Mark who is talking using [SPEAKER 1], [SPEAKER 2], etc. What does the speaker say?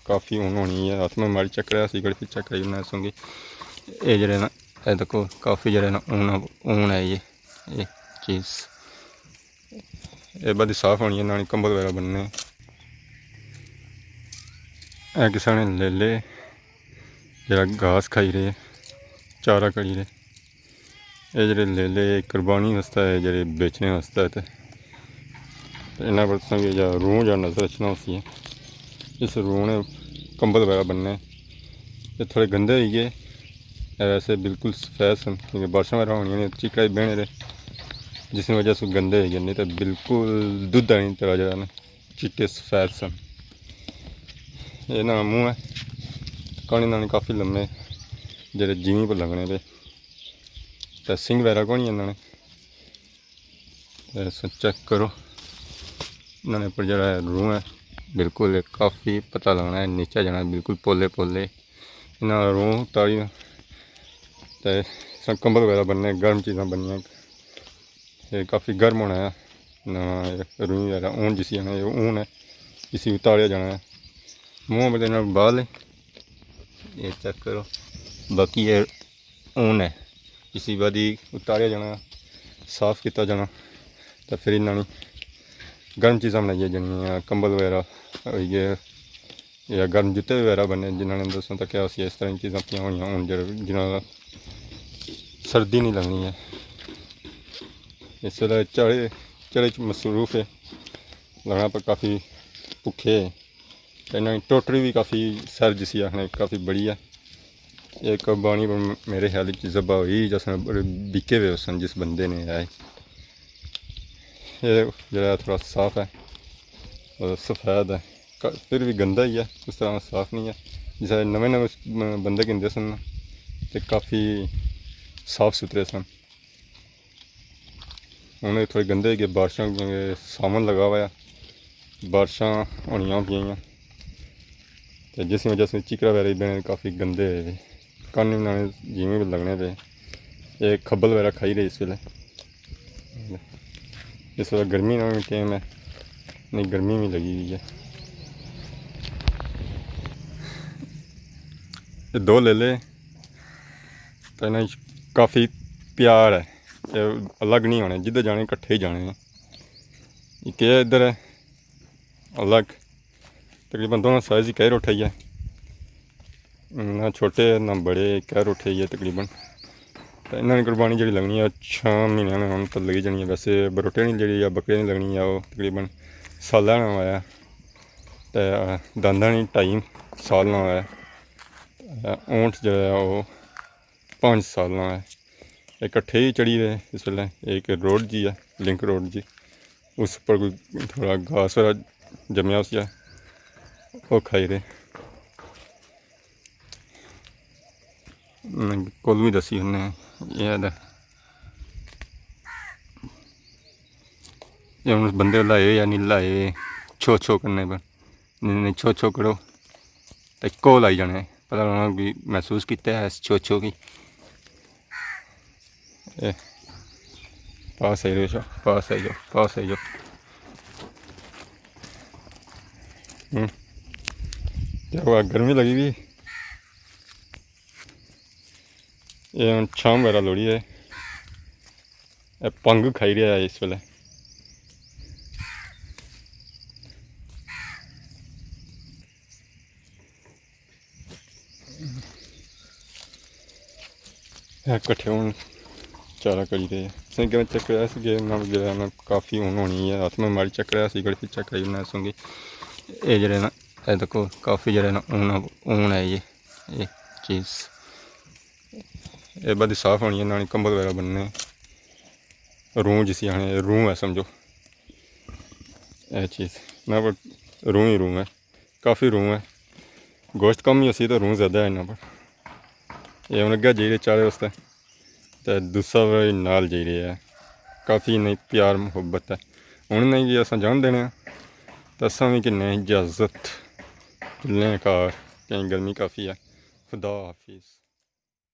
[SPEAKER 1] काफ़ी ऊन होनी है। हाथ में मारी चेक कराया सी गड़ी चेक कराई मैं सूंगी ये जरे ना ये देखो काफ़ी जरे ना ऊन है ये चीज़ ये बड़ी साफ होनी है ना कंबल वगैरह बनने। किसी ने ले ले जरा घास खाई रहे चारा करी रहे ये जरे ले ले कुर्बानी वास्ते है जरे बेचने वास्ते है। तो इन्हें पर या रूह या नज़र रचना उसी है इस रूह ने कंबल वगैरह बनने। ये थोड़े गंदे ही गए वैसे बिल्कुल सफेद सन क्योंकि बारिशों वगैरह होनी ने चिकड़ाई बहने रहे जिस वजह से गंदे हो गए नहीं तो बिल्कुल दुध आनी तरह जरा ना चिट्टे सफेद सन। ये ना मुँह है कहानी ना काफ़ी लम्बे जरे जीवी पर लगने पे तो सिंह वगैरह को नहीं इन्होंने चेक करो इन्होंने पर जरा रूह है बिल्कुल काफ़ी पता लगना है नीचे जाना बिल्कुल पोले पोले इन्होंने रूह तारी तो कंबल वगैरह बनने गर्म चीज़ा बननिया ये काफ़ी गर्म होना है ना रूह वगैरह ऊन जिसी है ऊन है इसी उतारिया जाना है मुँह में देना बाल ये चेक करो बाकी ये ऊन है इसी बाद ही उतारिया जाना साफ किया जाना तो फिर इन्होंने गर्म चीज़ा बनाई जानिया कंबल वगैरह ये या गर्म जूते वगैरह बने जिन्होंने दसों तक क्या इस तरह की चीज़ा पिया होनी हूँ जिन्होंने सर्दी नहीं लगनी है। इस वे चढ़े मसरूफ है लगना पर काफ़ी भुखे इन्होंने टोटरी भी काफ़ी सर जिसी आखने काफ़ी बड़ी है। एक बाणी पर मेरे ख्याल जब्बा हुई जिसने बड़े बिके हुए सन जिस बंदे ने आए ये जरा थोड़ा साफ है और सफ़ेद है फिर भी गंदा ही है उस तरह साफ नहीं है जिस नवे नवे बंदे गिनते सन तो काफ़ी साफ सुथरे सन उन्हें थोड़े गंदे के बारिशों सावन लगा हुआ है बारिशां होनियां पियाँ तो जिस वजह से चिकरा वगैरह बने काफ़ी गंदे हुए कान बनाने जिमें भी लगने पे ये खब्बल वगैरह खाई रही इस वेले गर्मी ना टाइम है नहीं गर्मी भी लगी हुई है। ये दो ले ले तो इन्हें काफ़ी प्यार है ये अलग नहीं होने जिधर जाने कट्ठे ही जाने एक इधर है अलग तकरीबन दोनों साइज़ ही कैर उठाई है ना छोटे ना बड़े कैर उठाई है तकरीबन तो इन्होंने कुर्बानी जी लगनी है 6 महीनों में हम तो लगी जानी है वैसे बरोटे नहीं जी या बकरे नहीं लगनी है वो तकरीबन साल ना आया तो दांदा नहीं 2.5 साल ना आया ऊँट जो है वो 5 साल ना है इकट्ठे ही चढ़ी रहे इस वे एक रोड जी है लिंक रोड जी उस पर कोई थोड़ा घास वगैरह जमया उस वो खाई रहे कुल भी दसी उन्हें ये हम बंदे लाए या नहीं लाए छो छो करने पर नहीं छो छो करो तो को लाई जाने पता लगना कि महसूस किया है छो छो की पास आई जाओ पास आई जाओ पास आई जाओ क्या हुआ गर्मी लगी हुई ये हम शाम वगैरह लोड़ी है पंग खाई रहा है इस वेले कट्ठे हूँ चारा करी रहे सिंह में चेक कराया काफ़ी ऊन होनी है हाथ में मारी चेक कराया गड़ी चेक कराई मैं सूंगी ये जरे ना ये देखो काफ़ी जरे ना ऊन है ये चीज़ ये बड़ी साफ होनी है ना कंबल वगैरह बनने रूह जिसी आने रूह है समझो ये चीज़ ना पर रूह ही रूह है काफ़ी रूह है गोश्त कम ही उसी तो रूह ज़्यादा है इन्हों पर ये हूँ अगे जी रहे चारे वास्ते तो दूसरा भी नाल जी रहे है काफ़ी नहीं प्यार मुहब्बत है हूँ नहीं जी अस जान देने तो असा भी कि इजाज़त चुल्ले कार कहीं गर्मी काफ़ी है खुदा हाफिज़।